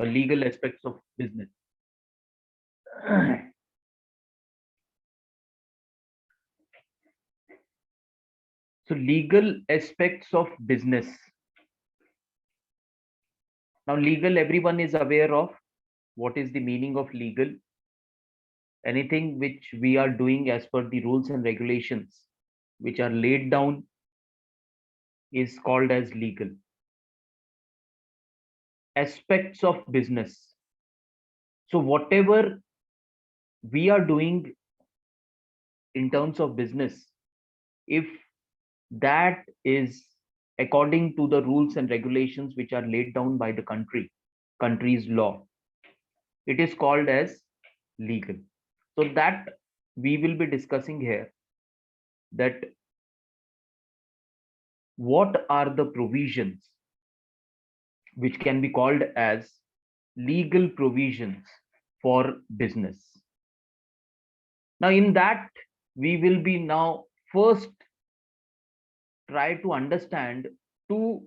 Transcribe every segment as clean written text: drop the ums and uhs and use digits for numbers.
legal aspects of business. So legal aspects of business. Now legal, everyone is aware of what is the meaning of legal. Anything which we are doing as per the rules and regulations which are laid down is called as legal. Aspects of business. So whatever we are doing in terms of business, if that is according to the rules and regulations which are laid down by the country's law, it is called as legal. So that we will be discussing here, that what are the provisions which can be called as legal provisions for business. Now in that, we will be now first try to understand two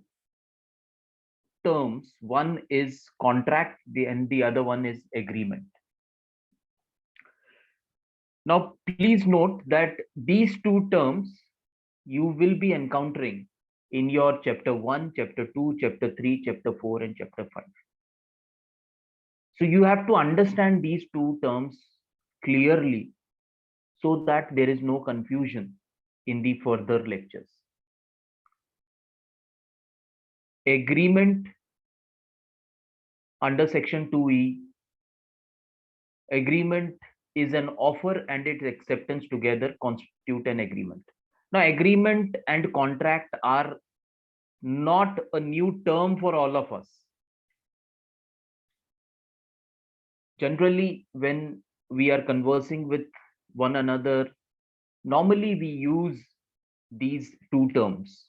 terms. One is contract and the other one is agreement. Now please note that these two terms you will be encountering in your chapter 1, chapter 2, chapter 3, chapter 4 and chapter 5. So you have to understand these two terms clearly so that there is no confusion in the further lectures. Agreement under section 2E, agreement is an offer and its acceptance together constitute an agreement. Now agreement and contract are not a new term for all of us. Generally, when we are conversing with one another, normally we use these two terms,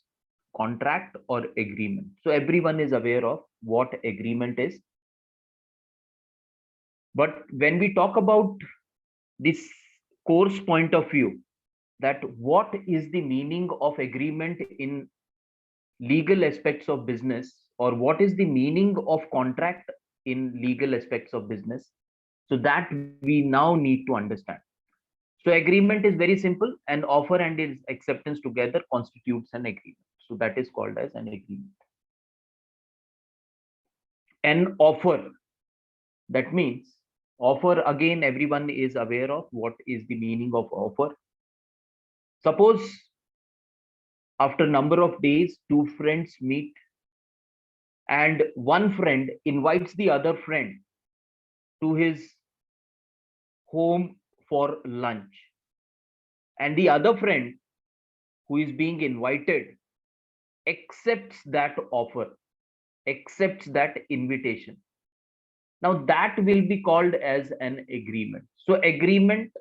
contract or agreement. So everyone is aware of what agreement is. But when we talk about this course point of view, that what is the meaning of agreement in legal aspects of business, or what is the meaning of contract in legal aspects of business, so that we now need to understand. So agreement is very simple. An offer and its acceptance together constitutes an agreement. So that is called as an agreement. An offer, that means offer, again everyone is aware of what is the meaning of offer. Suppose after number of days two friends meet and one friend invites the other friend to his home for lunch, and the other friend who is being invited accepts that offer, accepts that invitation. Now that will be called as an agreement. So agreement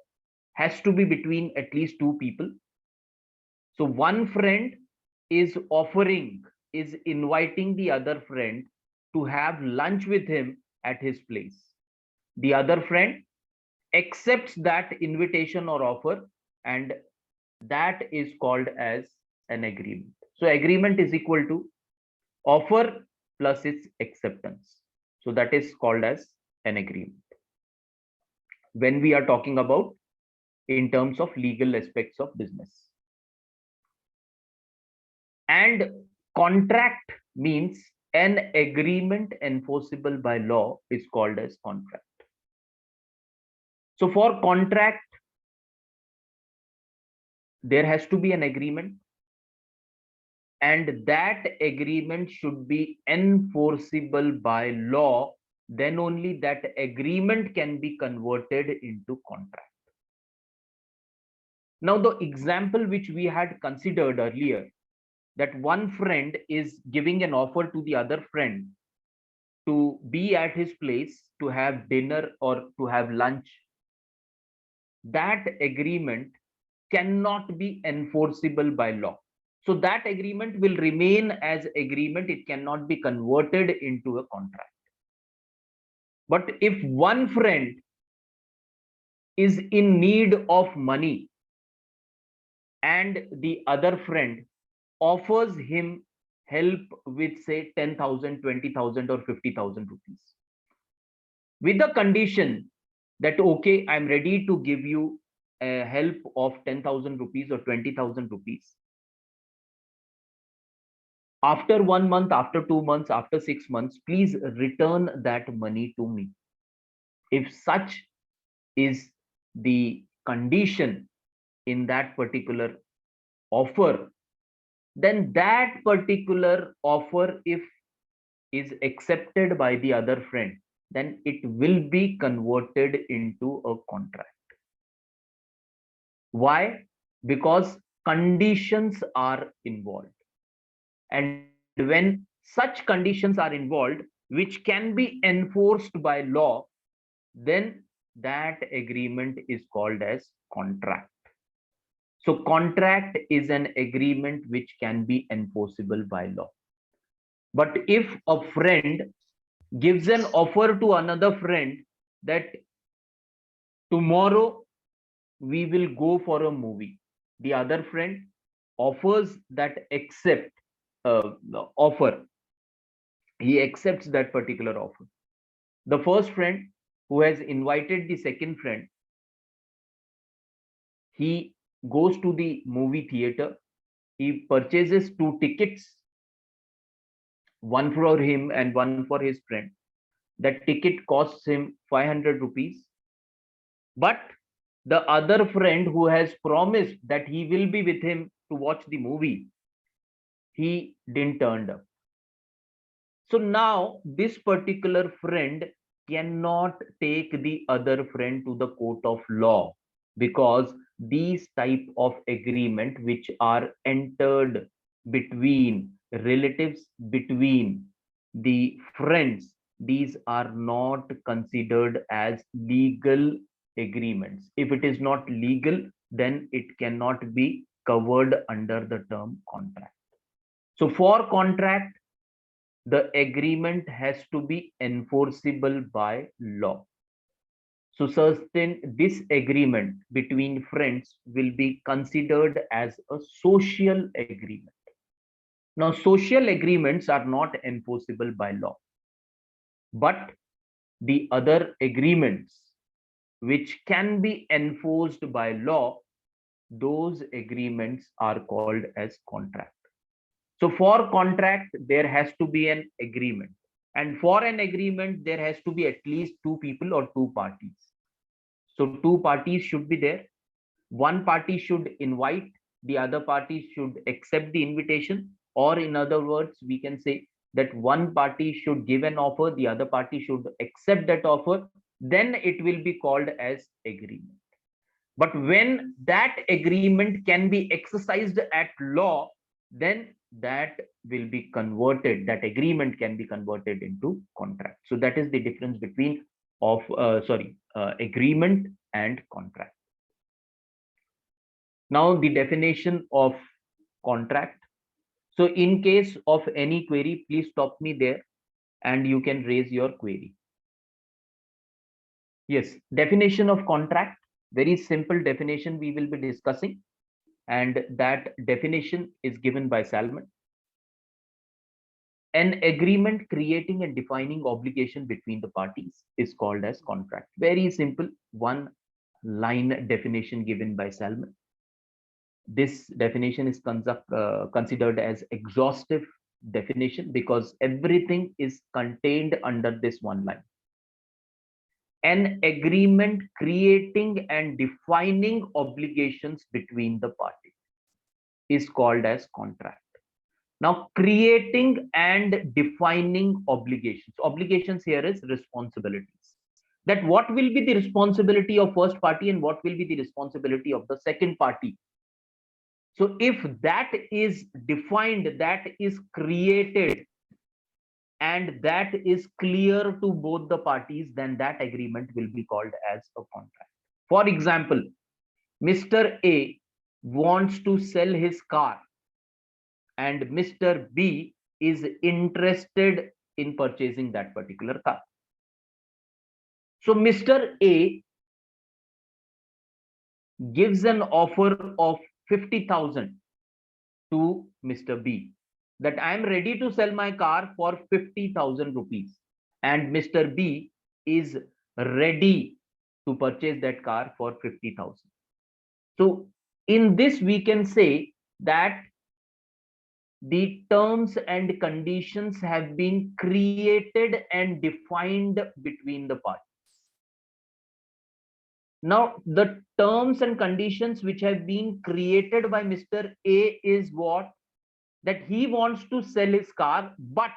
has to be between at least two people. So one friend is offering, is inviting the other friend to have lunch with him at his place. The other friend accepts that invitation or offer, and that is called as an agreement. So agreement is equal to offer plus its acceptance. So that is called as an agreement when we are talking about in terms of legal aspects of business. And contract means an agreement enforceable by law is called as contract. So for contract, there has to be an agreement, and that agreement should be enforceable by law. Then only that agreement can be converted into contract. Now the example which we had considered earlier, that one friend is giving an offer to the other friend to be at his place to have dinner or to have lunch, that agreement cannot be enforceable by law. So that agreement will remain as agreement. It cannot be converted into a contract. But if one friend is in need of money and the other friend offers him help with say 10,000, 20,000 or 50,000 rupees, with the condition that, okay, I'm ready to give you a help of 10,000 rupees or 20,000 rupees. After 1 month, after 2 months, after 6 months, please return that money to me. If such is the condition in that particular offer, then that particular offer, if is accepted by the other friend, then it will be converted into a contract. Why? Because conditions are involved. And when such conditions are involved, which can be enforced by law, then that agreement is called as contract. So contract is an agreement which can be enforceable by law. But if a friend gives an offer to another friend that tomorrow we will go for a movie, the other friend offers that accept the offer, he accepts that particular offer. The first friend who has invited the second friend, he goes to the movie theater, he purchases 2 tickets, one for him and one for his friend. That ticket costs him 500 rupees. But the other friend who has promised that he will be with him to watch the movie, he didn't turn up. So now this particular friend cannot take the other friend to the court of law, because these type of agreement which are entered between relatives, between the friends, these are not considered as legal agreements. If it is not legal, then it cannot be covered under the term contract. So for contract, the agreement has to be enforceable by law. So certain disagreement between friends will be considered as a social agreement. Now, social agreements are not enforceable by law, but the other agreements which can be enforced by law, those agreements are called as contract. So for contract, there has to be an agreement. And for an agreement, there has to be at least two people or two parties. So two parties should be there. One party should invite, the other party should accept the invitation. Or in other words, we can say that one party should give an offer, the other party should accept that offer. Then it will be called as agreement. But when that agreement can be exercised at law, then that will be converted, that agreement can be converted into contract. So that is the difference between agreement and contract. Now the definition of contract. So in case of any query, please stop me there and you can raise your query. Yes, definition of contract, very simple definition we will be discussing, and that definition is given by Salmon. An agreement creating and defining obligation between the parties is called as contract. Very simple, one line definition given by Salmon. This definition is considered as exhaustive definition because everything is contained under this one line. An agreement creating and defining obligations between the parties is called as contract. Now, creating and defining obligations. Obligations here is responsibilities. That what will be the responsibility of first party and what will be the responsibility of the second party. So if that is defined, that is created, and that is clear to both the parties, then that agreement will be called as a contract. For example, Mr. A wants to sell his car and Mr. B is interested in purchasing that particular car. So Mr. A gives an offer of 50,000 to Mr. B that I am ready to sell my car for 50,000 rupees. And Mr. B is ready to purchase that car for 50,000. So in this, we can say that the terms and conditions have been created and defined between the parties. Now, the terms and conditions which have been created by Mr. A is what? That he wants to sell his car, but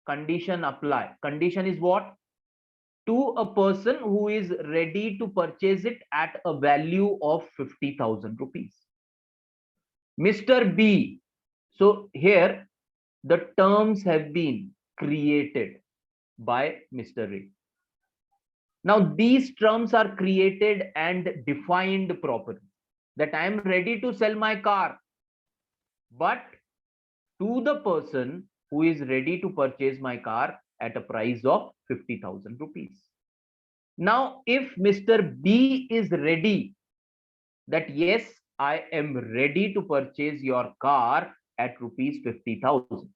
condition apply. Condition is what? To a person who is ready to purchase it at a value of 50,000 rupees. Mr. B. So here the terms have been created by Mr. A. Now these terms are created and defined properly, that I am ready to sell my car, but to the person who is ready to purchase my car at a price of 50,000 rupees. Now, if Mr. B is ready that yes, I am ready to purchase your car at rupees 50,000.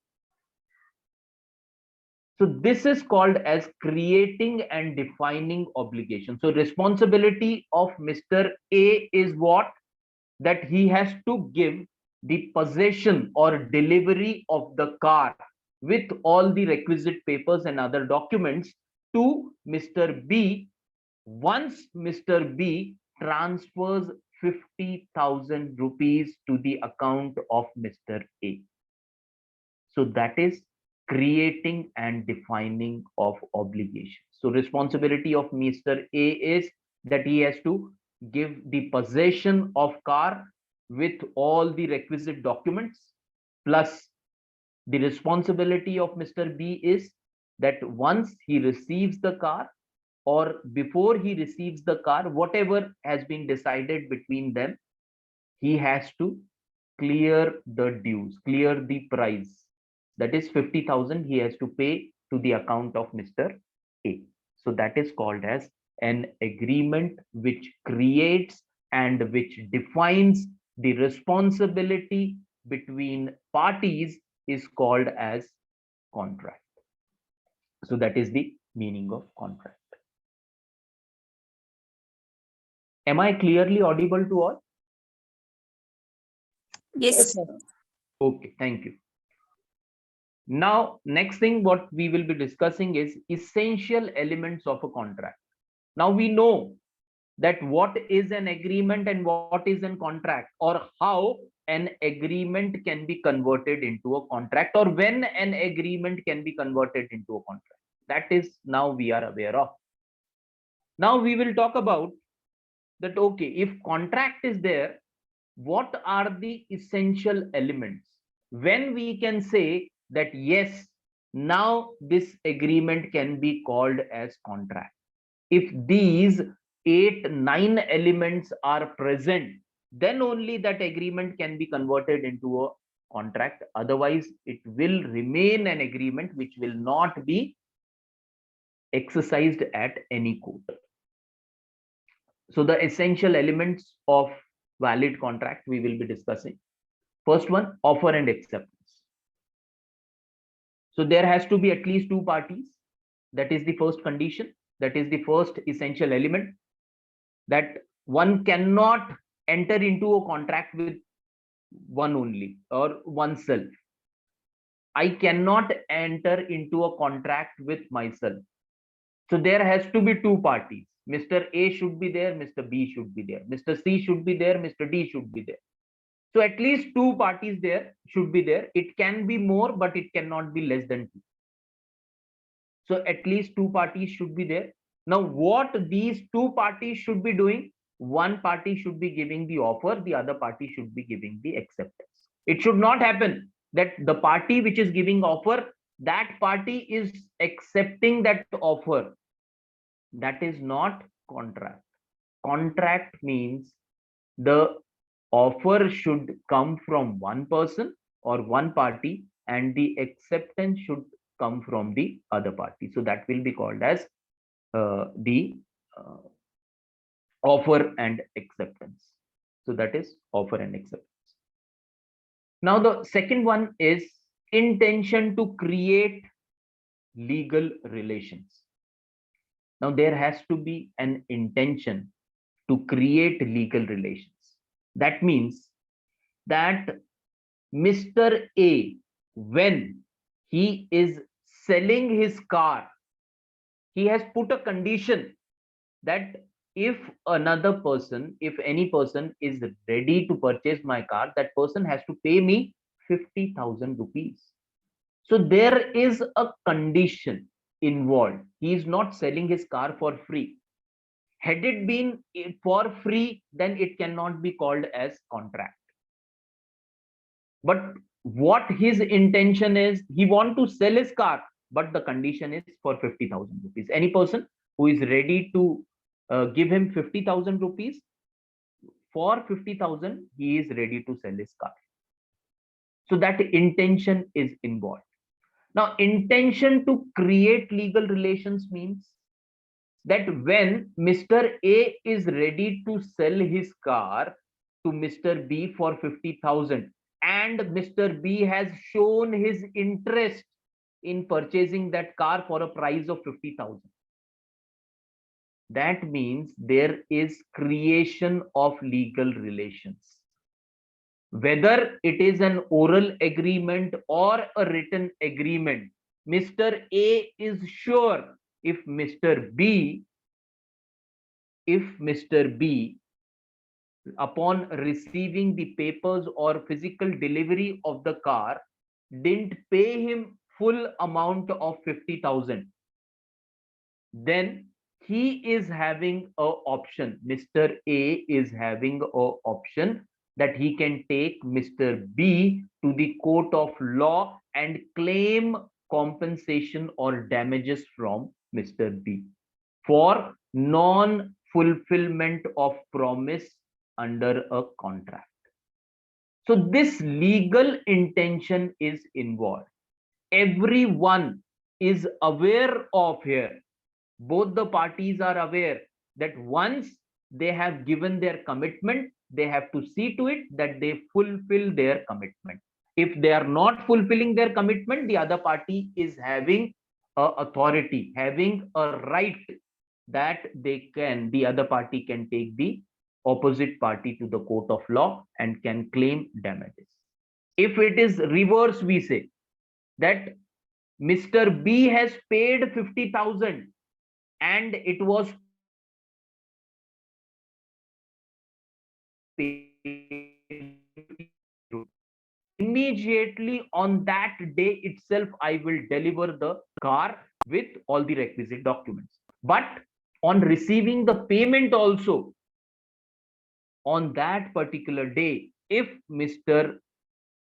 So this is called as creating and defining obligation. So responsibility of Mr. A is what? That he has to give the possession or delivery of the car with all the requisite papers and other documents to Mr. B once Mr. B transfers 50,000 rupees to the account of Mr. A. So that is creating and defining of obligation. So responsibility of Mr. A is that he has to give the possession of car with all the requisite documents, plus the responsibility of Mr. B is that once he receives the car or before he receives the car, whatever has been decided between them, he has to clear the dues, clear the price. That is 50,000 he has to pay to the account of Mr. A. So that is called as an agreement which creates and which defines the responsibility between parties is called as contract. So that is the meaning of contract. Am I clearly audible to all? Yes. Okay, thank you. Now, next thing what we will be discussing is essential elements of a contract. Now we know that what is an agreement and what is an contract, or how an agreement can be converted into a contract, or when an agreement can be converted into a contract. That is now we are aware of. Now we will talk about that, okay, if contract is there, what are the essential elements when we can say that yes, now this agreement can be called as contract? If these 8-9 elements are present, then only that agreement can be converted into a contract. Otherwise it will remain an agreement which will not be exercised at any court. So the essential elements of valid contract we will be discussing. First one, offer and acceptance. So there has to be at least two parties. That is the first condition. That is the first essential element. That one cannot enter into a contract with one only or oneself. I cannot enter into a contract with myself. So there has to be two parties. Mr. A should be there, Mr. B should be there, Mr. C should be there, Mr. D should be there. So at least two parties there should be there. It can be more, but it cannot be less than two. So at least two parties should be there. Now, what these two parties should be doing? One party should be giving the offer, the other party should be giving the acceptance. It should not happen that the party which is giving offer, that party is accepting that offer. That is not contract. Contract means the offer should come from one person or one party, and the acceptance should come from the other party. So that will be called as the offer and acceptance. So that is offer and acceptance. Now the second one is intention to create legal relations. Now, there has to be an intention to create legal relations. That means that Mr. A, when he is selling his car, he has put a condition that if another person, if any person is ready to purchase my car, that person has to pay me 50,000 rupees. So there is a condition involved. He is not selling his car for free. Had it been for free, then it cannot be called as contract. But what his intention is, he want to sell his car, but the condition is for 50,000 rupees. Any person who is ready to give him 50,000 rupees, for 50,000 he is ready to sell his car. So that intention is involved. Now, intention to create legal relations means that when Mr. A is ready to sell his car to Mr. B for 50,000 and Mr. B has shown his interest in purchasing that car for a price of 50,000, that means there is creation of legal relations. Whether it is an oral agreement or a written agreement, Mr. A is sure if Mr. B, upon receiving the papers or physical delivery of the car, didn't pay him full amount of 50,000, then he is having a option. Mr. A is having a option that he can take Mr. B to the court of law and claim compensation or damages from Mr. B for non-fulfillment of promise under a contract. So this legal intention is involved. Everyone is aware of here. Both the parties are aware that once they have given their commitment, they have to see to it that they fulfill their commitment. If they are not fulfilling their commitment, the other party is having authority, having a right that the other party can take the opposite party to the court of law and can claim damages. If it is reverse, we say that Mr. B has paid 50,000 and it was immediately on that day itself, I will deliver the car with all the requisite documents. But on receiving the payment also, on that particular day, if Mr.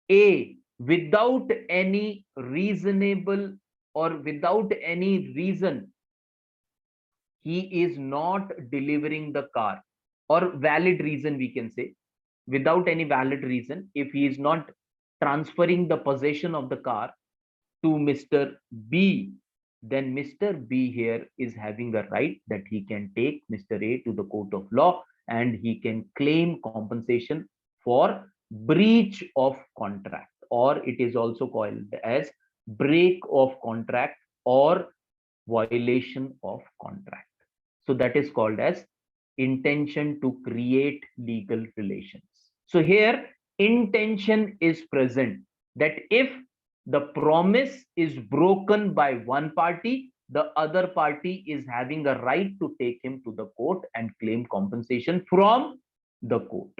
A, without any reasonable or without any reason, he is not delivering the car, or valid reason, we can say, without any valid reason, if he is not transferring the possession of the car to Mr. B, then Mr. B here is having a right that he can take Mr. A to the court of law and he can claim compensation for breach of contract, or it is also called as break of contract or violation of contract. So that is called as intention to create legal relations. So here intention is present that if the promise is broken by one party, the other party is having a right to take him to the court and claim compensation from the court.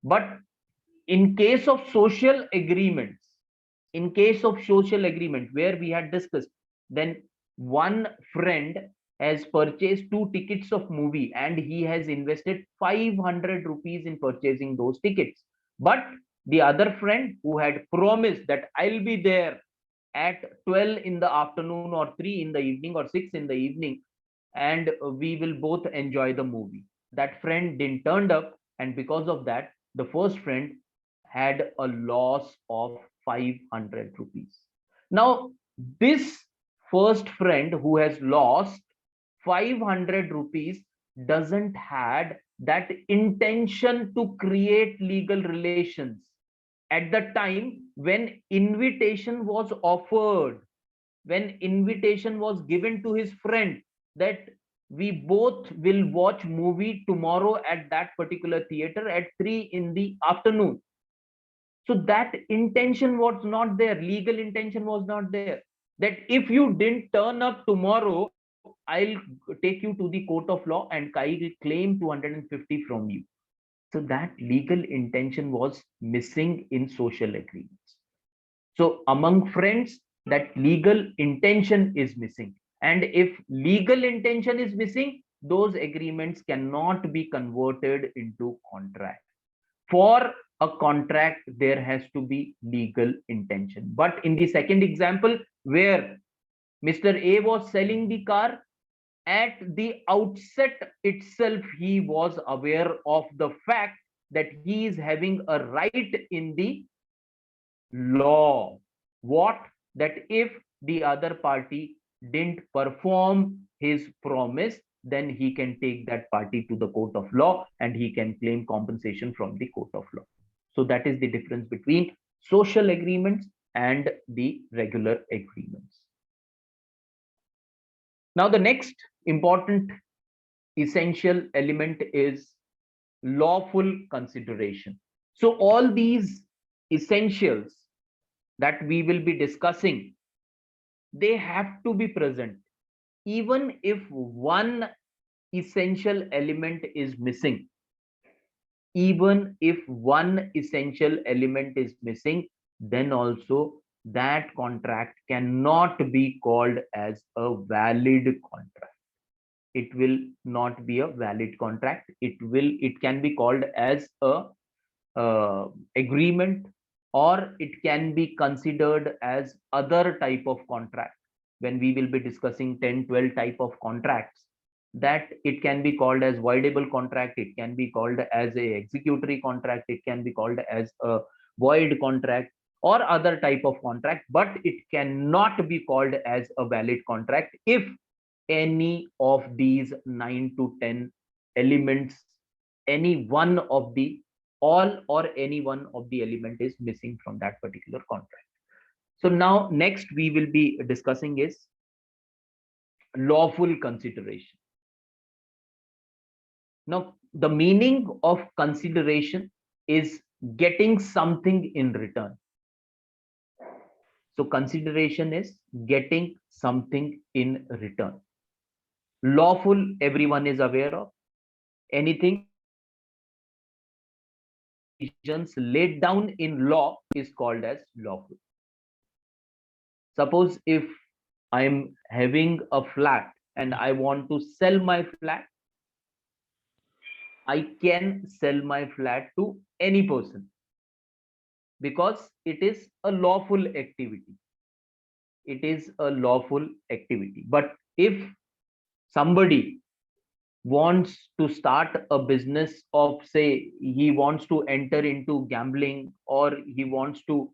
But in case of social agreements, where we had discussed, then one friend has purchased 2 tickets of movie and he has invested 500 rupees in purchasing those tickets. But the other friend who had promised that I'll be there at 12 in the afternoon or 3 in the evening or 6 in the evening and we will both enjoy the movie. That friend didn't turn up, and because of that, the first friend had a loss of 500 rupees. Now, this first friend who has lost 500 rupees doesn't had that intention to create legal relations at the time when invitation was offered, when invitation was given to his friend. that we both will watch movie tomorrow at that particular theater at 3 in the afternoon. So that intention was not there, legal intention was not there, that if you didn't turn up tomorrow, I'll take you to the court of law and I will claim 250 from you. So that legal intention was missing in social agreements. So among friends, that legal intention is missing. And if legal intention is missing, those agreements cannot be converted into contract. For a contract, there has to be legal intention. But in the second example, where Mr. A was selling the car, at the outset itself, he was aware of the fact that he is having a right in the law. What? That if the other party didn't perform his promise, then he can take that party to the court of law and he can claim compensation from the court of law. So that is the difference between social agreements and the regular agreements. Now, the next important essential element is lawful consideration. So all these essentials that we will be discussing, they have to be present. Even if one essential element is missing, even if one essential element is missing, then also that contract cannot be called as a valid contract. It will not be a valid contract. It can be called as a agreement, or it can be considered as other type of contract. When we will be discussing 10 12 type of contracts, that it can be called as voidable contract, it can be called as a executory contract, it can be called as a void contract or other type of contract, but it cannot be called as a valid contract if any of these 9 to 10 elements, any one of the all or any one of the element is missing from that particular contract. So now next we will be discussing is lawful consideration. Now the meaning of consideration is getting something in return. So consideration is getting something in return. Lawful, everyone is aware of. Anything provisions laid down in law is called as lawful. Suppose if I am having a flat and I want to sell my flat, I can sell my flat to any person because it is a lawful activity. It is a lawful activity. But if somebody wants to start a business of, say, he wants to enter into gambling, or he wants to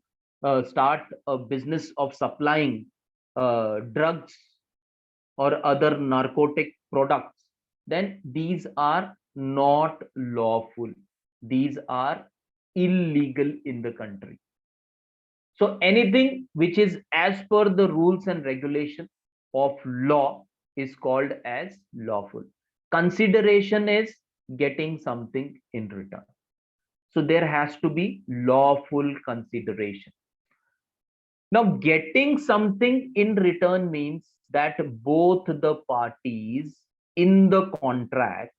start a business of supplying drugs or other narcotic products, then these are not lawful. These are illegal in the country. So anything which is as per the rules and regulation of law is called as lawful. Consideration is getting something in return. So there has to be lawful consideration. Now, getting something in return means that both the parties in the contract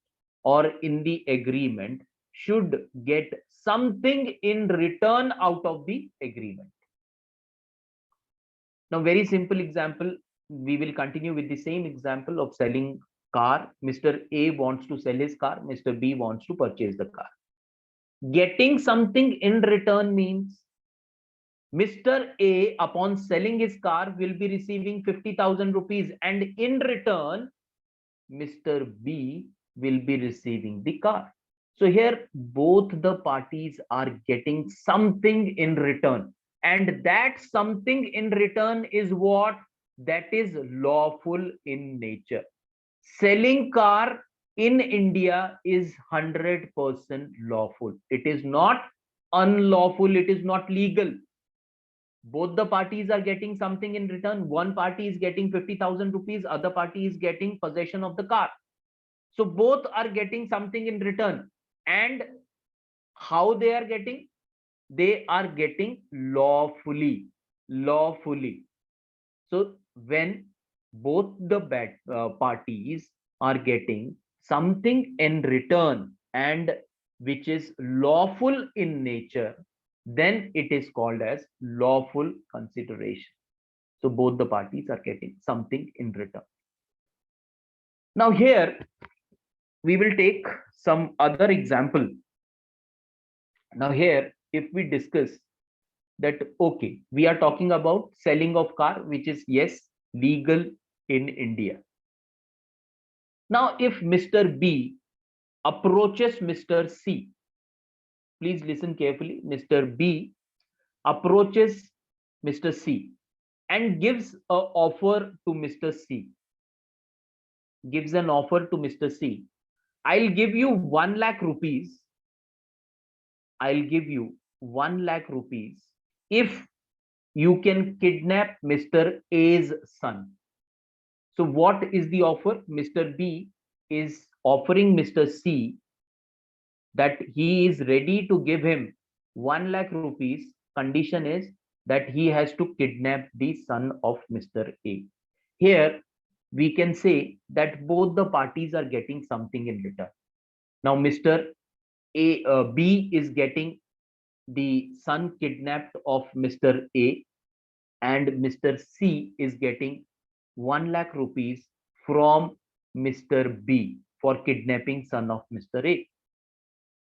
or in the agreement should get something in return out of the agreement. Now, very simple example, we will continue with the same example of selling car. Mr. A wants to sell his car, Mr. B wants to purchase the car. Getting something in return means Mr. A, upon selling his car, will be receiving 50,000 rupees, and in return, Mr. B will be receiving the car. So here, both the parties are getting something in return, and that something in return is what? That is lawful in nature. Selling car in India is 100% lawful. It is not unlawful. It is not legal. Both the parties are getting something in return. One party is getting 50,000 rupees, other party is getting possession of the car. So both are getting something in return. And how they are getting? They are getting lawfully. Lawfully. So when both the parties are getting something in return and which is lawful in nature, then it is called as lawful consideration. So both the parties are getting something in return. Now here we will take some other example. Now here, if we discuss that, okay, we are talking about selling of car, which is, yes, legal in India. Now, if Mr. B approaches Mr. C, please listen carefully. Mr. B approaches Mr. C and gives an offer to Mr. C. Gives an offer to Mr. C. I'll give you 1 lakh rupees. I'll give you 1 lakh rupees if you can kidnap Mr. A's son. So what is the offer? Mr. B is offering Mr. C that he is ready to give him 1 lakh rupees. Condition is that he has to kidnap the son of Mr. A. Here we can say that both the parties are getting something in return. Now Mr. B is getting the son kidnapped of Mr. A, and Mr. C is getting 1 lakh rupees from Mr. B for kidnapping son of Mr. A.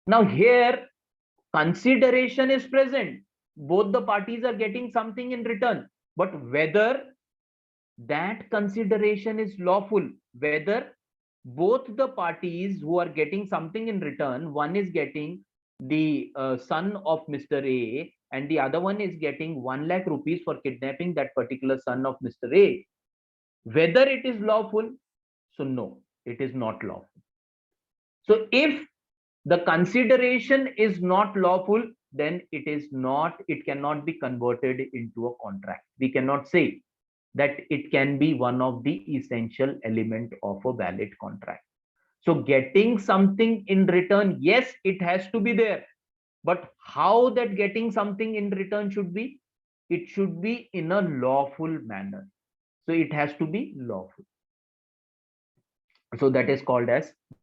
Now here consideration is present. Both the parties are getting something in return, but whether that consideration is lawful, whether both the parties who are getting something in return, one is getting the son of Mr. A and the other one is getting 1 lakh rupees for kidnapping that particular son of Mr. A, whether it is lawful? So no, it is not lawful. So if the consideration is not lawful, then it cannot be converted into a contract. We cannot say that it can be one of the essential element of a valid contract. So getting something in return, yes, it has to be there. But how that getting something in return should be? It should be in a lawful manner. So it has to be lawful. So that is called as valid contract.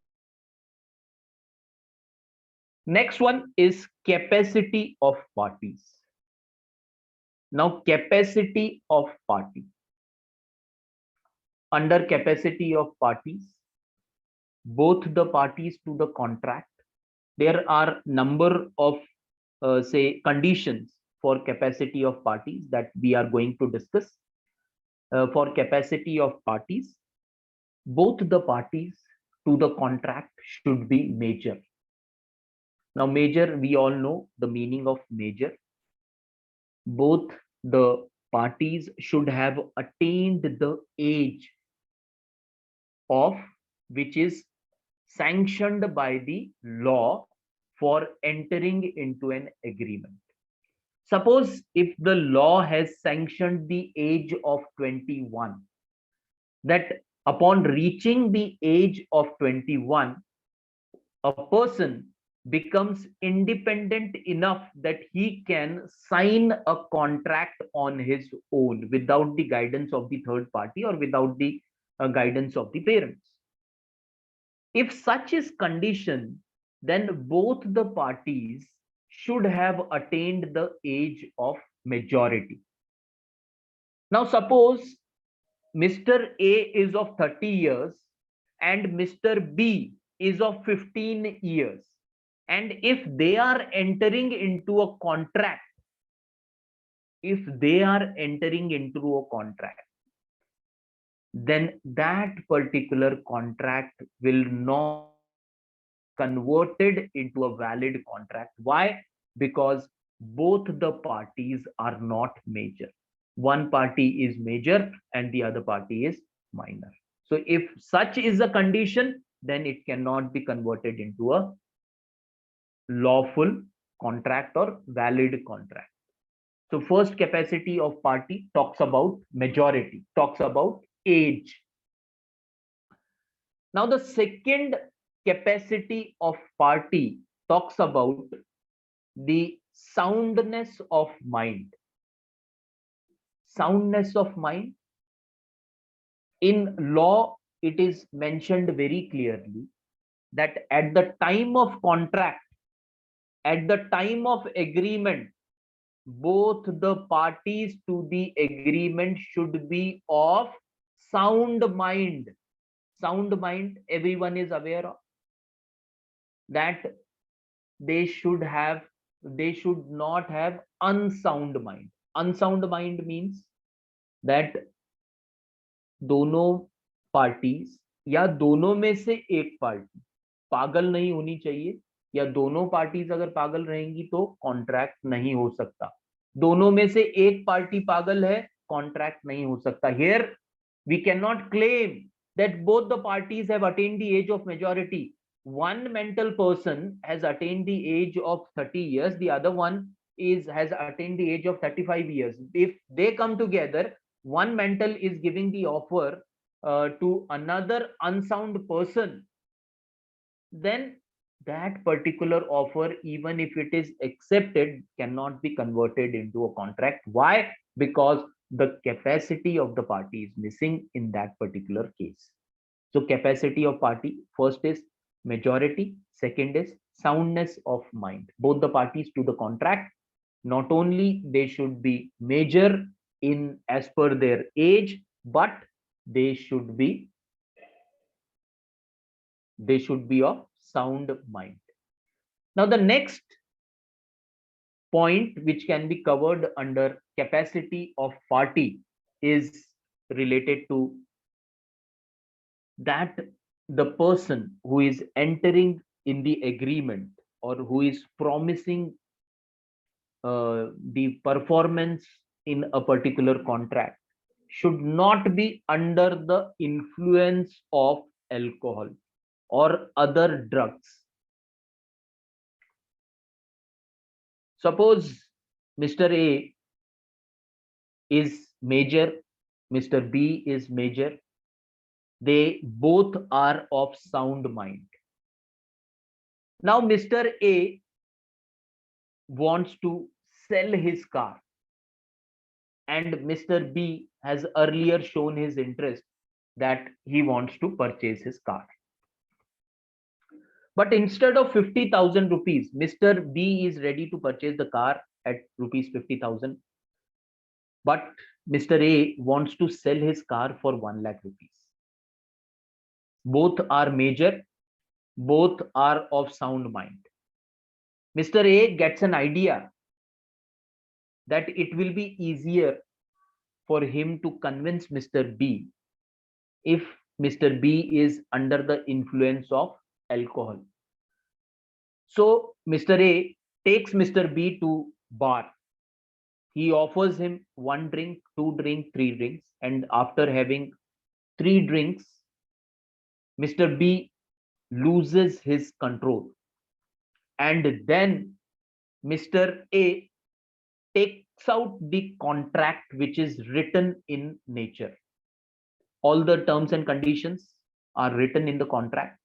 Next one is capacity of parties. Now, capacity of party. Under capacity of parties, both the parties to the contract, there are number of say conditions for capacity of parties that we are going to discuss. For capacity of parties, both the parties to the contract should be major. Now major, we all know the meaning of major. Both the parties should have attained the age of which is sanctioned by the law for entering into an agreement. Suppose if the law has sanctioned the age of 21, that upon reaching the age of 21, a person becomes independent enough that he can sign a contract on his own without the guidance of the third party or without the guidance of the parents. If such is condition, then both the parties should have attained the age of majority. Now suppose Mr. A is of 30 years and Mr. B is of 15 years. And if they are entering into a contract, then that particular contract will not converted into a valid contract. Why? Because both the parties are not major. One party is major and the other party is minor. So if such is a condition, then it cannot be converted into a lawful contract or valid contract. So first capacity of party talks about majority, talks about age. Now the second capacity of party talks about the soundness of mind. Soundness of mind. In law, it is mentioned very clearly that at the time of contract, at the time of agreement, both the parties to the agreement should be of sound mind. Sound mind, everyone is aware of that. They should have, they should not have unsound mind. Unsound mind means that दोनों parties या दोनों में से एक party पागल नहीं होनी चाहिए, या दोनों पार्टीज अगर पागल रहेंगी तो कॉन्ट्रैक्ट नहीं हो सकता। दोनों में से एक पार्टी पागल है, कॉन्ट्रैक्ट नहीं हो सकता। Here we can not claim that both the parties have attained the age of majority. One mental person has attained the age of 30 years, the other one has attained the age of 35 years. If they come together, one mental is giving the offer to another unsound person, then that particular offer, even if it is accepted, cannot be converted into a contract. Why? Because the capacity of the party is missing in that particular case. So capacity of party, first is majority, second is soundness of mind. Both the parties to the contract, not only they should be major in as per their age, but they should be of sound mind. Now the next point which can be covered under capacity of party is related to that the person who is entering in the agreement or who is promising the performance in a particular contract should not be under the influence of alcohol or other drugs. Suppose Mr. A is major, Mr. B is major, they both are of sound mind. Now Mr. A wants to sell his car, and Mr. B has earlier shown his interest that he wants to purchase his car. But instead of 50,000 rupees, Mr. B is ready to purchase the car at rupees 50,000. But Mr. A wants to sell his car for 1 lakh rupees. Both are major, both are of sound mind. Mr. A gets an idea that it will be easier for him to convince Mr. B if Mr. B is under the influence of alcohol. So Mr. A takes Mr. B to bar. He offers him 1 drink, 2 drink, 3 drinks, and after having 3 drinks, Mr. B loses his control, and then Mr. A takes out the contract which is written in nature. All the terms and conditions are written in the contract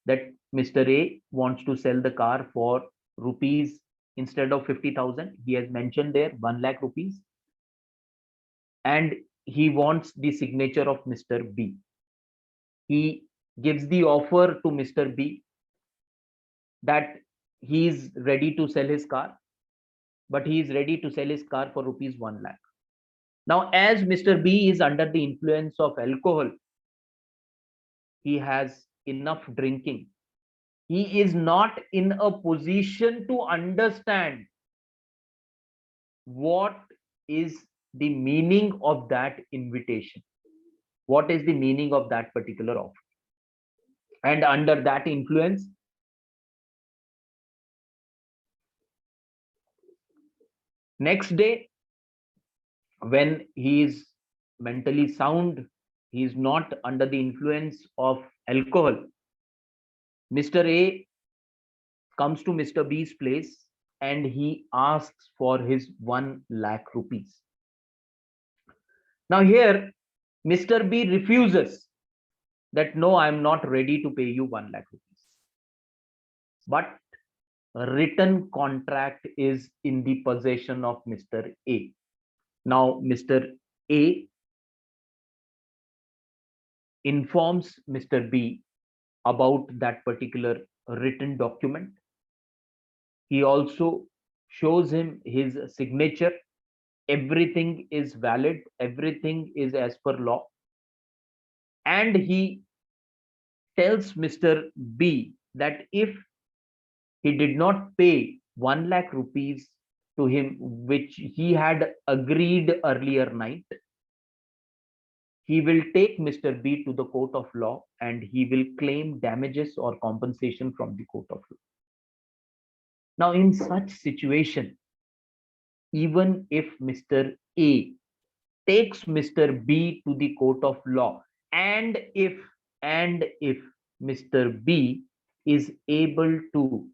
that Mr. A wants to sell the car for rupees, instead of 50,000, he has mentioned there 1 lakh rupees, and he wants the signature of Mr. B. He gives the offer to Mr. B that he is ready to sell his car, but he is ready to sell his car for rupees 1 lakh. Now, as Mr. B is under the influence of alcohol, he has enough drinking. He is not in a position to understand what is the meaning of that invitation, what is the meaning of that particular offer. And under that influence, next day, when he is mentally sound, he is not under the influence of alcohol, Mr. A comes to Mr. B's place and he asks for his 1 lakh rupees. Now here, Mr. B refuses that no, I am not ready to pay you 1 lakh rupees. But a written contract is in the possession of Mr. A. Now, Mr. A informs Mr. B about that particular written document. He also shows him his signature. Everything is valid, everything is as per law. And he tells Mr. B that if he did not pay 1 lakh rupees to him, which he had agreed earlier night, he will take Mr. B to the court of law and he will claim damages or compensation from the court of law. Now, in such situation, even if Mr. A takes Mr. B to the court of law, and if Mr. B is able to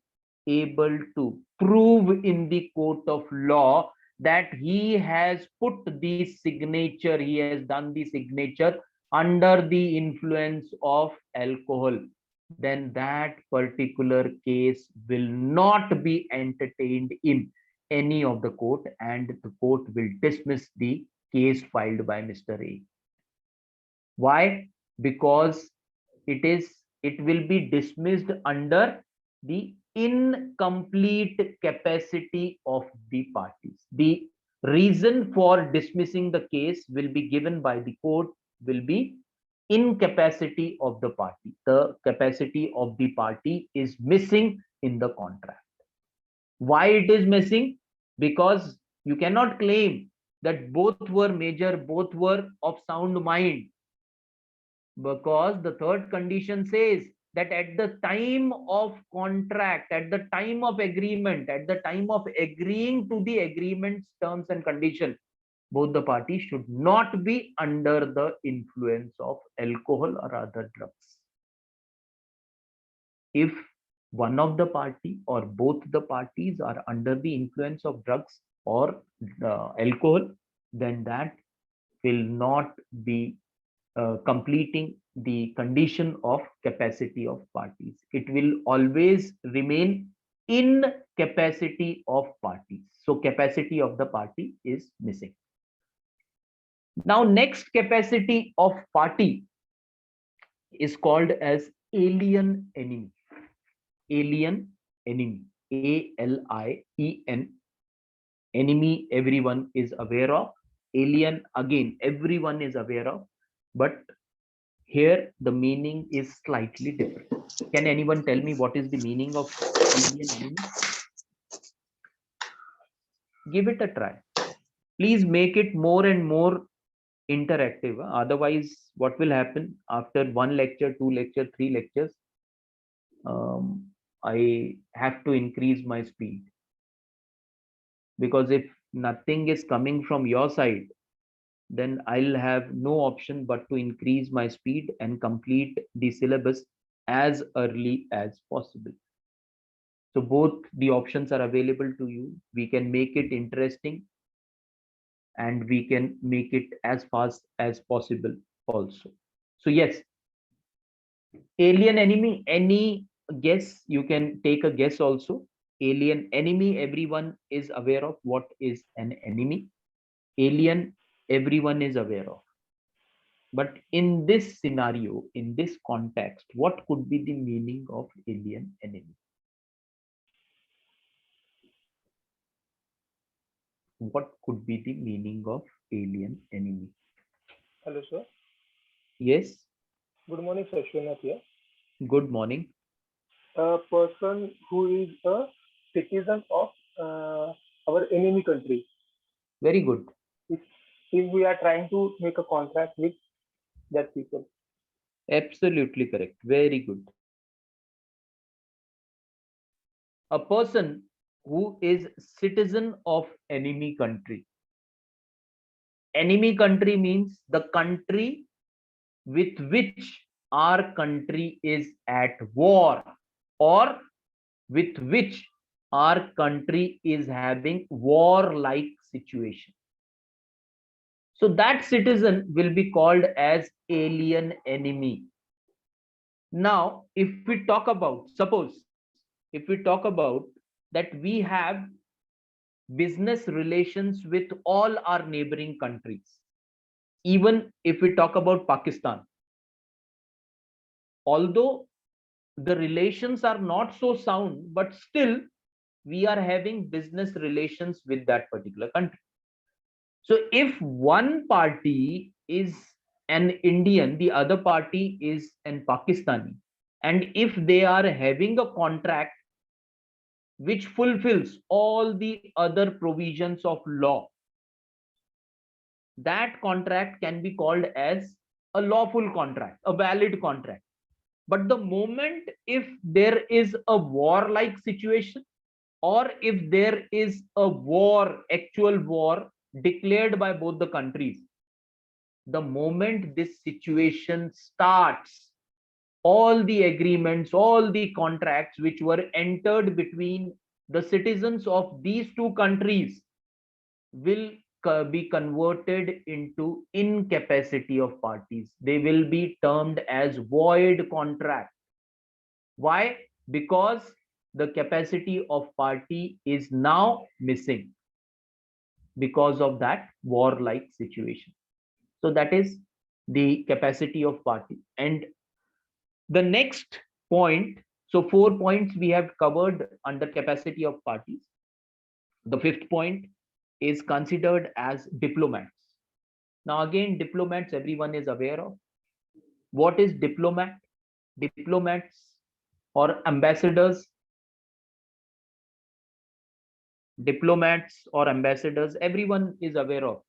prove in the court of law that he has put the signature, he has done the signature under the influence of alcohol, then that particular case will not be entertained in any of the court, and the court will dismiss the case filed by Mr. A. Why? Because it will be dismissed under the incomplete capacity of the parties. The reason for dismissing the case will be given by the court will be incapacity of the party. The capacity of the party is missing in the contract. Why it is missing? Because you cannot claim that both were major, both were of sound mind, because the third condition says that at the time of contract, at the time of agreement, at the time of agreeing to the agreement's terms and conditions, both the parties should not be under the influence of alcohol or other drugs. If one of the party or both the parties are under the influence of drugs or alcohol, then that will not be completing the condition of capacity of parties. It will always remain in capacity of parties. So capacity of the party is missing. Now, next capacity of party is called as alien enemy. Alien enemy. ALIEN. Enemy, everyone is aware of. Alien, again, everyone is aware of. But here the meaning is slightly different. Can anyone tell me what is the meaning of alien enemy? Give it a try. Please make it more and more interactive. Otherwise, what will happen after 1 lecture, 2 lecture, 3 lectures? I have to increase my speed, because if nothing is coming from your side, then I'll have no option but to increase my speed and complete the syllabus as early as possible. So both the options are available to you. We can make it interesting and we can make it as fast as possible also. So yes, alien enemy, any guess? You can take a guess also. Alien enemy, everyone is aware of what is an enemy. Alien, everyone is aware of. But in this scenario, in this context, what could be the meaning of alien enemy? What could be the meaning of alien enemy? Hello, sir. Yes, Good morning, sir. Srinath here. good morning. A person who is a citizen of our enemy country. Very good. If, if we are trying to make a contract with that people. Absolutely correct. Very good. A person who is citizen of enemy country. Enemy country means the country with which our country is at war, or with which our country is having war-like situation. So that citizen will be called as alien enemy. Now, if we talk about, suppose, if we talk about that we have business relations with all our neighboring countries, even if we talk about Pakistan, although the relations are not so sound, but still we are having business relations with that particular country. So if one party is an Indian, the other party is an Pakistani, and if they are having a contract which fulfills all the other provisions of law, that contract can be called as a lawful contract, a valid contract. But the moment if there is a war-like situation, or if there is a war, actual war declared by both the countries, the moment this situation starts, all the agreements, all the contracts which were entered between the citizens of these two countries will be converted into incapacity of parties. They will be termed as void contract. Why? Because the capacity of party is now missing because of that war-like situation. So that is the capacity of party. And the next point, so 4 points we have covered under capacity of parties. The fifth point is considered as diplomats. Now again, diplomats everyone is aware of. What is diplomat? Diplomats or ambassadors, diplomats or ambassadors, everyone is aware of.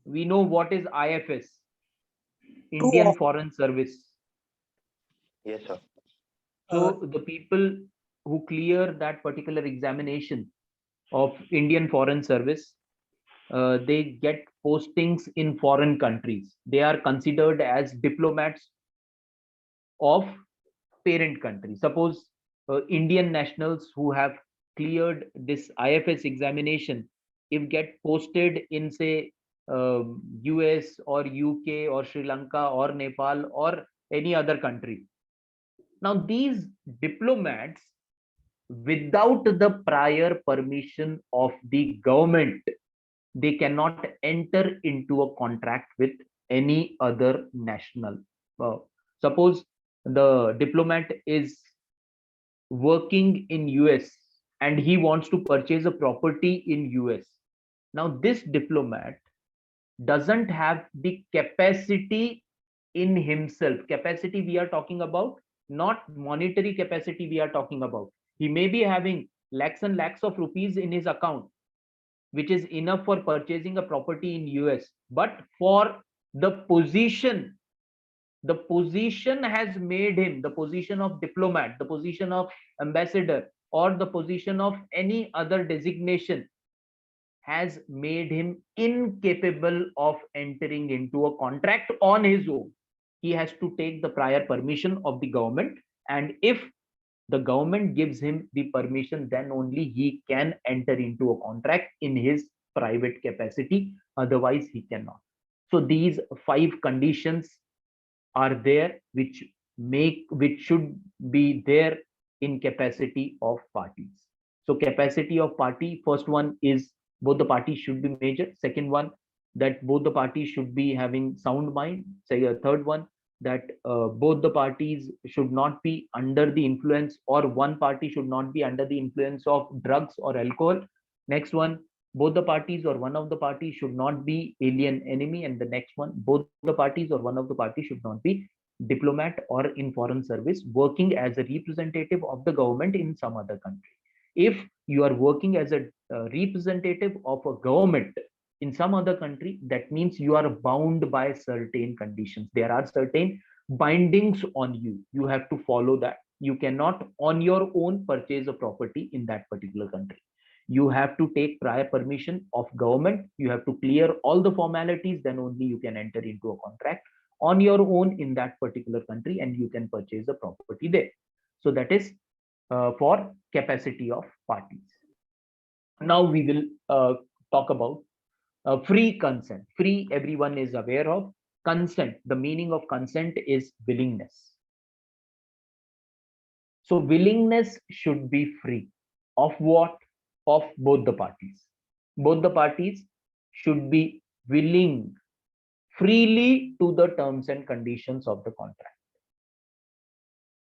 We know what is IFS, Indian Foreign Service. Yes, sir. So the people who clear that particular examination of Indian Foreign Service, they get postings in foreign countries. They are considered as diplomats of parent country. Suppose Indian nationals who have cleared this IFS examination, if get posted in say US or UK or Sri Lanka or Nepal or any other country. Now these diplomats, without the prior permission of the government, they cannot enter into a contract with any other national. Suppose the diplomat is working in US and he wants to purchase a property in US. Now this diplomat doesn't have the capacity in himself. Capacity we are talking about, not monetary capacity we are talking about. He may be having lakhs and lakhs of rupees in his account, which is enough for purchasing a property in US. But for the position has made him, the position of diplomat, the position of ambassador, or the position of any other designation has made him incapable of entering into a contract on his own. He has to take the prior permission of the government, and if the government gives him the permission, then only he can enter into a contract in his private capacity, otherwise he cannot. So these 5 conditions are there which should be there in capacity of parties. So capacity of party, first one is both the parties should be major. Second one, that both the parties should be having sound mind. Say a third one, that both the parties should not be under the influence, or one party should not be under the influence of drugs or alcohol. Next one, both the parties or one of the parties should not be alien enemy. And the next one, both the parties or one of the parties should not be diplomat or in foreign service working as a representative of the government in some other country. If you are working as a representative of a government in some other country, that means you are bound by certain conditions. There are certain bindings on you. You have to follow that. You cannot on your own purchase a property in that particular country. You have to take prior permission of government. You have to clear all the formalities, then only you can enter into a contract on your own in that particular country, and you can purchase the property there. So that is for capacity of parties. Now we will talk about free consent. Free, everyone is aware of. Consent, the meaning of consent is willingness. So willingness should be free. Of what? Of both the parties. Both the parties should be willing freely to the terms and conditions of the contract.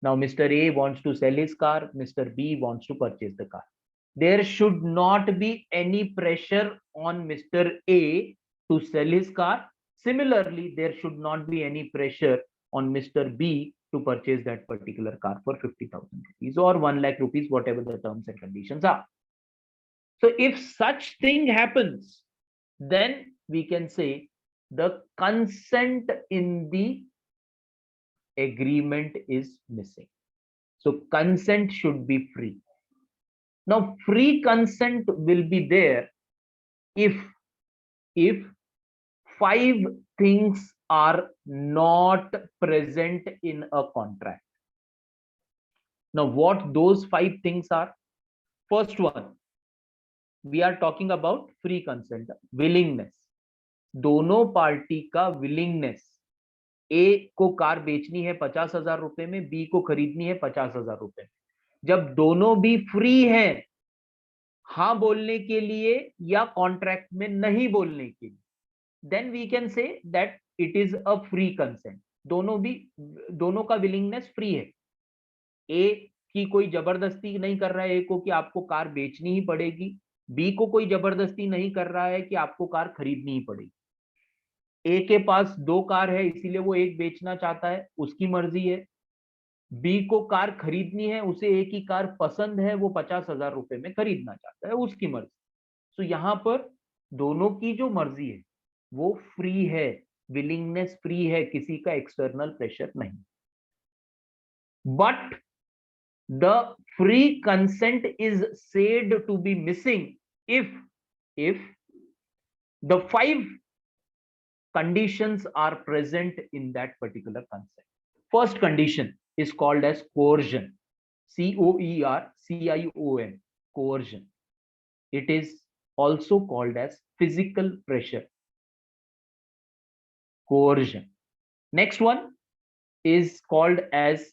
Now, Mr. A wants to sell his car, Mr. B wants to purchase the car. There should not be any pressure on Mr. A to sell his car. Similarly, there should not be any pressure on Mr. B to purchase that particular car for 50,000 rupees or 1 lakh rupees, whatever the terms and conditions are. So if such thing happens, then we can say the consent in the agreement is missing. So consent should be free. Now, free consent will be there if 5 things are not present in a contract. Now, what those 5 things are? First one, we are talking about free consent, willingness. दोनों party का willingness, ए को car बेचनी है 50,000 रुपए में, B को खरीदनी है 50,000 रुपए में. जब दोनों भी फ्री हैं हाँ बोलने के लिए या कॉन्ट्रैक्ट में नहीं बोलने के लिए, then we can say that it is a free consent. दोनों का विलिंगनेस फ्री है. ए की कोई जबरदस्ती नहीं कर रहा है ए को कि आपको कार बेचनी ही पड़ेगी, बी को कोई जबरदस्ती नहीं कर रहा है कि आपको कार खरीदनी ही पड़ेगी. ए के पास 2 कार है इसीलिए वो एक बेचना चाहता है, उसकी मर्जी है. बी को कार खरीदनी है, उसे ए की कार पसंद है, वो 50,000 रुपए में खरीदना चाहता है, उसकी मर्जी. तो यहाँ पर दोनों की जो मर्जी है वो फ्री है, विलिंगनेस फ्री है, किसी का एक्सटर्नल प्रेशर नहीं. But the free consent is said to be missing if the 5 conditions are present in that particular consent. First condition is called as coercion. COERCION, coercion. It is also called as physical pressure. Coercion. Next one is called as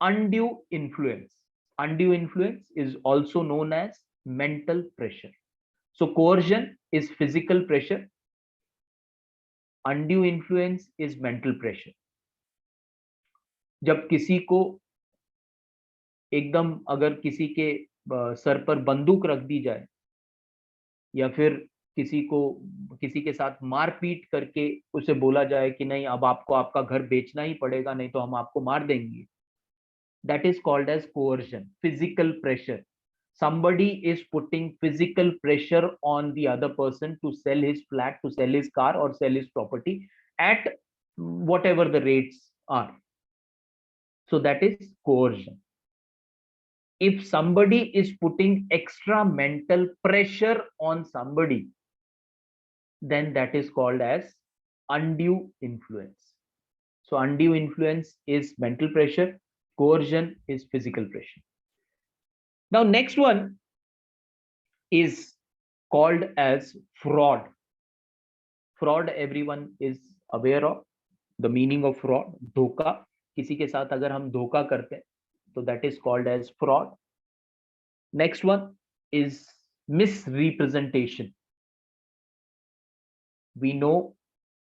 undue influence. Undue influence is also known as mental pressure. So coercion is physical pressure. Undue influence is mental pressure. जब किसी को एकदम अगर किसी के sir पर बंदूक रख दी जाए या फिर किसी के साथ मारपीट करके उसे बोला जाए कि नहीं अब आपको आपका घर बेचना ही पड़ेगा नहीं तो हम आपको मार देंगे, that is called as coercion, physical pressure. Somebody is putting physical pressure on the other person to sell his flat, to sell his car or sell his property at whatever the rates are. So that is coercion. If somebody is putting extra mental pressure on somebody, then that is called as undue influence. So undue influence is mental pressure, coercion is physical pressure. Now next one is called as fraud. Fraud everyone is aware of the meaning of fraud. धोखा, किसी के साथ अगर हम धोखा करते हैं तो that is called as fraud. Next one is misrepresentation. We know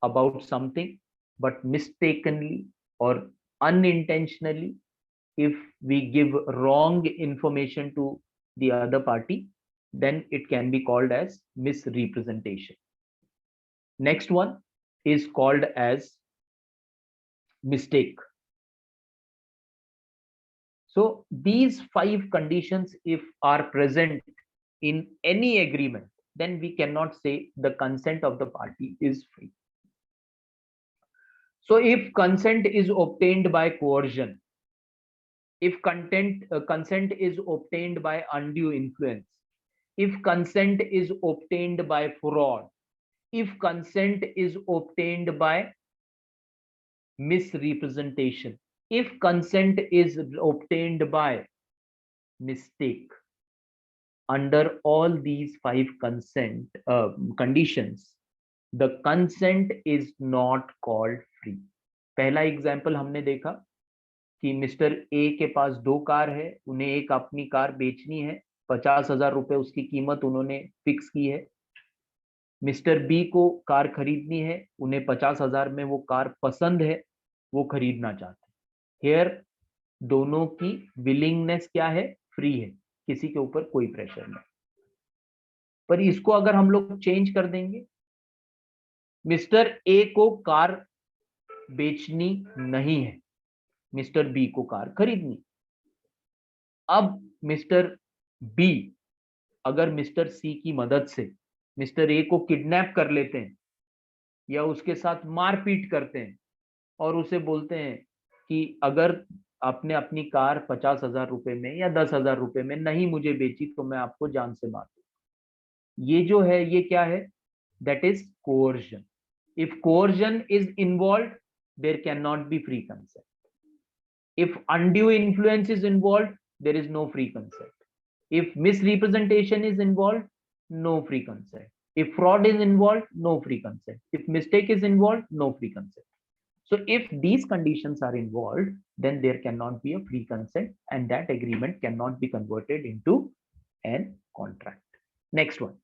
about something but mistakenly or unintentionally, if we give wrong information to the other party, then it can be called as misrepresentation. Next one is called as mistake. So these 5 conditions, if are present in any agreement, then we cannot say the consent of the party is free. So if consent is obtained by coercion, if consent is obtained by undue influence, if consent is obtained by fraud, if consent is obtained by misrepresentation, if consent is obtained by mistake, under all these five conditions, the consent is not called free. पहला example हमने देखा कि mister A के पास दो car है, उन्हें एक अपनी कार बेचनी है, 50,000 रुपए उसकी कीमत उन्होंने फिक्स की है। मिस्टर बी को कार खरीदनी है, उन्हें 50,000 में वो कार पसंद है, वो खरीदना चाहते हैं। हेयर दोनों की विलिंगनेस क्या है? फ्री है, किसी के ऊपर कोई प्रेशर नहीं। पर इसको अगर हम लोग चेंज कर देंगे, मिस्टर ए को कार बेचनी नहीं है, मिस्टर बी को कार खरीदनी। अब मिस्टर बी अगर मिस्टर सी की मदद से मिस्टर ए को किडनैप कर लेते हैं या उसके साथ मारपीट करते हैं और उसे बोलते हैं कि अगर आपने अपनी कार 50,000 रुपए में या 10,000 रुपए में नहीं मुझे बेची तो मैं आपको जान से मार दूं। ये जो है ये क्या है? That is coercion. If coercion is involve, there can not be free consent. If undue influence is involved, there is no free consent. If misrepresentation is involved, no free consent. If fraud is involved, no free consent. If mistake is involved, no free consent. So if these conditions are involved, then there cannot be a free consent and that agreement cannot be converted into an contract. Next one.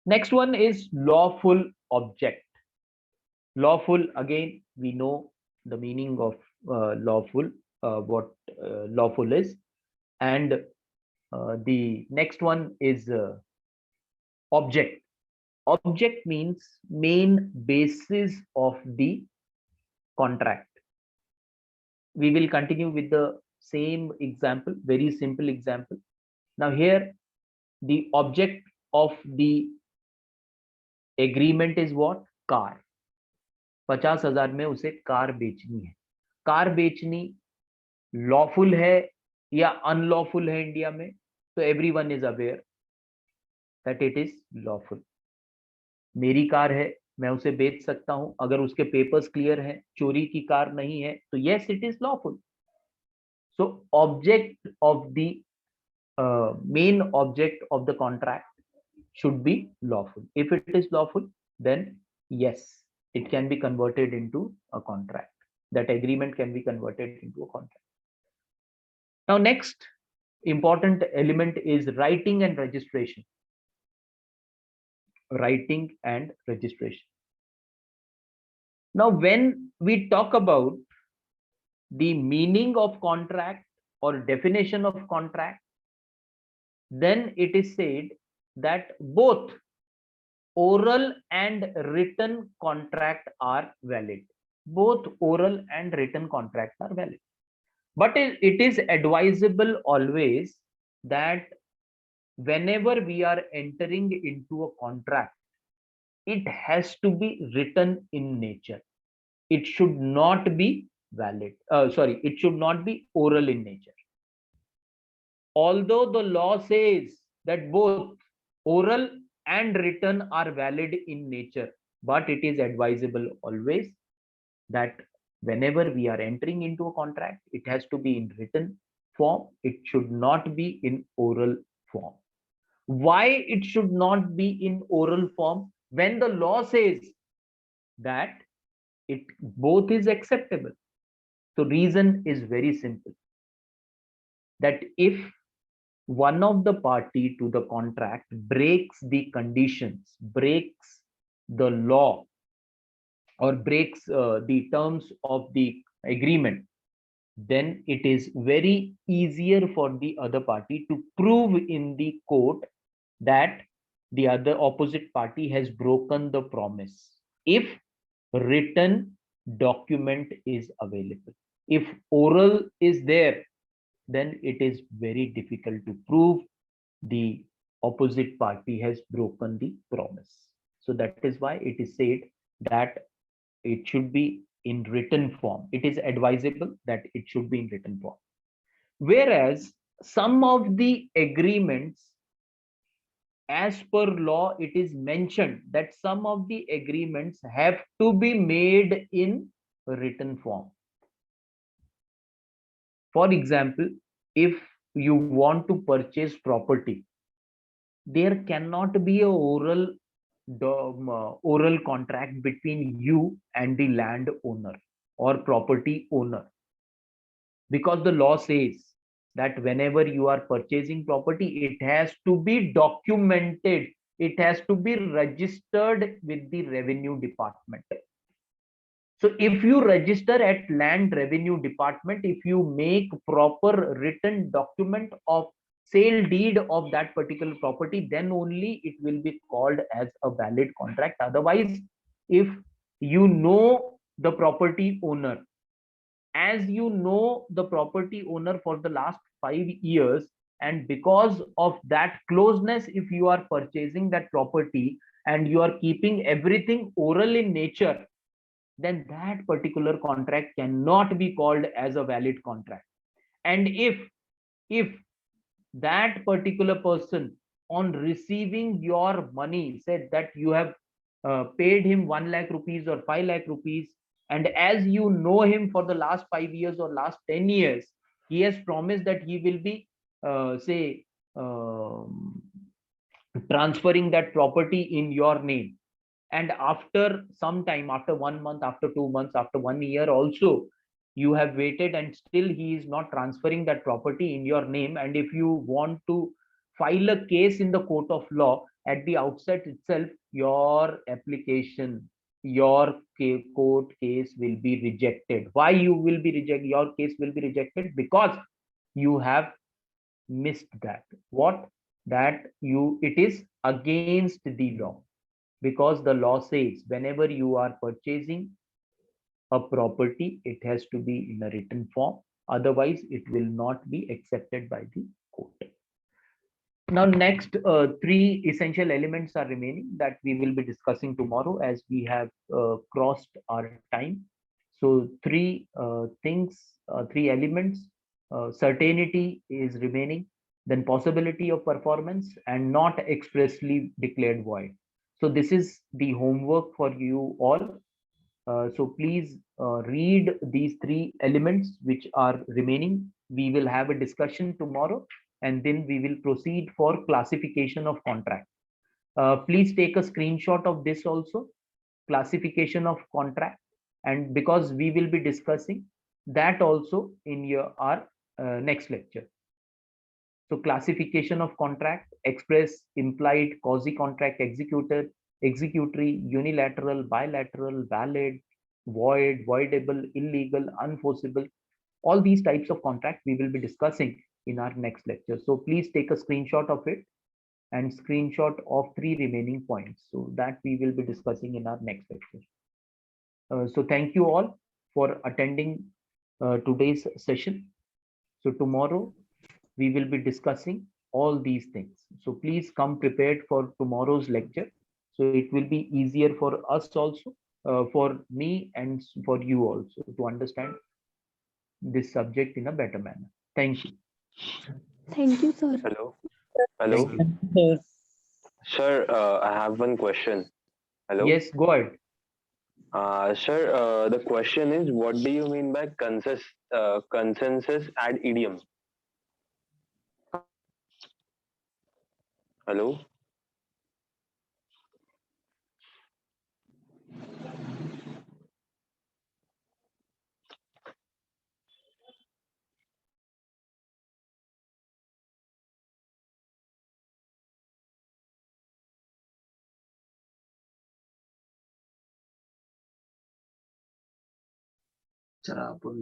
Next one is lawful object. Lawful, again, we know the meaning of lawful, what lawful is, and the next one is object. Object means main basis of the contract. We will continue with the same example, very simple example. Now here the object of the agreement is what? car. 50,000 में उसे car बेचनी है। Car बेचनी lawful है या unlawful है India में? तो everyone is aware that it is lawful. मेरी कार है, मैं उसे बेच सकता हूं अगर उसके पेपर्स क्लियर हैं, चोरी की कार नहीं है, तो yes it is lawful. So object of the main object of the contract should be lawful. If it is lawful, then yes, it can be converted into a contract. That agreement can be converted into a contract. Now next important element is writing and registration. Writing and registration. Now when we talk about the meaning of contract or definition of contract, then it is said that both oral and written contract are valid. Both oral and written contracts are valid. But it is advisable always that whenever we are entering into a contract, it has to be written in nature. It should not be valid. It should not be oral in nature. Although the law says that both oral and written are valid in nature, but it is advisable always that whenever we are entering into a contract, it has to be in written form. It should not be in oral form. Why it should not be in oral form when the law says that it both is acceptable? So reason is very simple, that if one of the party to the contract breaks the conditions, breaks the law, or breaks the terms of the agreement, then it is very easier for the other party to prove in the court that the other opposite party has broken the promise if written document is available. If oral is there, then it is very difficult to prove the opposite party has broken the promise. So that is why it is said that it should be in written form. It is advisable that it should be in written form. Whereas some of the agreements, as per law, it is mentioned that some of the agreements have to be made in written form. For example, if you want to purchase property, there cannot be a oral contract between you and the land owner or property owner, because the law says that whenever you are purchasing property, it has to be documented, it has to be registered with the revenue department. So if you register at land revenue department, if you make proper written document of sale deed of that particular property, then only it will be called as a valid contract. Otherwise, if you know the property owner, as you know the property owner for the last 5 years, and because of that closeness, if you are purchasing that property and you are keeping everything oral in nature, then that particular contract cannot be called as a valid contract. And if that particular person on receiving your money said that you have paid him 1 lakh rupees or 5 lakh rupees, and as you know him for the last 5 years or last 10 years, he has promised that he will be say transferring that property in your name, and after some time, after 1 month, after 2 months, after 1 year also, you have waited and still he is not transferring that property in your name, and if you want to file a case in the court of law, at the outset itself your application, your court case will be rejected. Why you will be rejected? Your case will be rejected because you have missed that. What? That you, it is against the law, because the law says whenever you are purchasing a property, it has to be in a written form, otherwise it will not be accepted by the court. Now next three essential elements are remaining that we will be discussing tomorrow, as we have crossed our time. So three elements: certainty is remaining, then possibility of performance, and not expressly declared void. So this is the homework for you all. So please read these three elements which are remaining. We will have a discussion tomorrow, and then we will proceed for classification of contract. Please take a screenshot of this also, classification of contract, and because we will be discussing that also in our next lecture. So classification of contract: express, implied, quasi contract, executed, executory, unilateral, bilateral, valid, void, voidable, illegal, unenforceable. All these types of contract we will be discussing in our next lecture. So please take a screenshot of it and screenshot of three remaining points, so that we will be discussing in our next lecture. So thank you all for attending today's session. So tomorrow we will be discussing all these things. So please come prepared for tomorrow's lecture. So it will be easier for us also, for me and for you also, to understand this subject in a better manner. Thank you. Thank you, sir. Hello. Thank Hello. you. Sir, I have one question. Hello. Yes, go ahead. Sir, the question is, what do you mean by consensus ad idiom? Hello. चला आपण